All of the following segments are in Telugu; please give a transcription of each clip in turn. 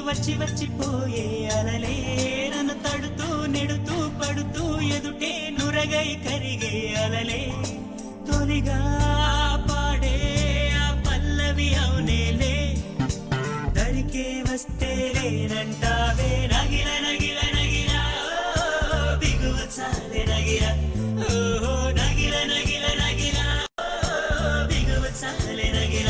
వచ్చి వచ్చిపోయే అలలే నన్ను తడుతూ నెడుతూ పడుతూ ఎదుటే నురగై కరిగే అలలే తొలిగా పాడే ఆ పల్లవి అవునేలే దరికే వస్తే లేనంటావే నగిల నగిల నగిల బిగువ చాలే నగిల ఓహో నగిల నగిల నగిల బిగువ చాలే నగిల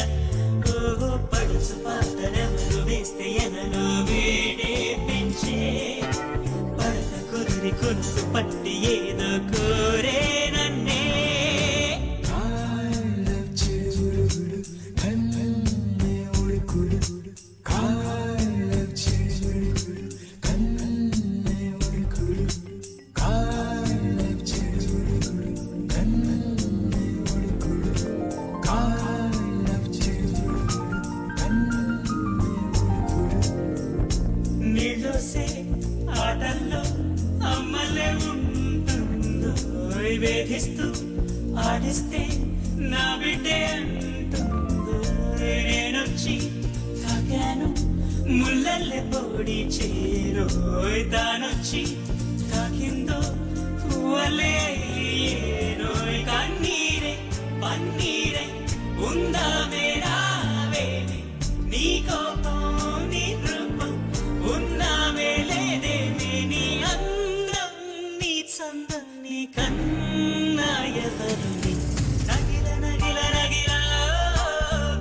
ఓహో పడుసు పాతనెవరు వేస్తే ఎనలో వేడే పెంచే పడత కుదిరి కొనుకు పట్టి ఏదో కోరే నన్నే ఆటల్లో అమ్మలే ఉంటుందో వేధిస్తూ ఆడిస్తే నా బిడ్డే అంటుందో నేనొచ్చి తాకాను ముళ్ళల్లే పొడి చేరోయ్ తానొచ్చి తాకిందో పువ్వలే ఏనోయ్ కన్నీరే పన్నీరే ఉందా మేరావే నీ కోపం నీ రూపం ఉన్నా మేలేదేమి నీ అందం నీ చందం నీ కన్నా ఎవరుంది నగిల నగిల నగిల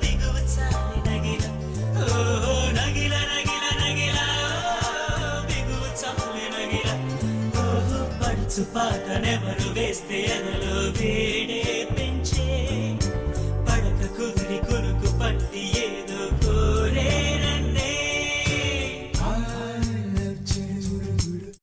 దిగువ చాలి నగిల ఓహో నగిల నగిల నగిల దిగువ చాలి నగిల ఓహో పడుచు పాటనెవరు వేస్తే ఎనలు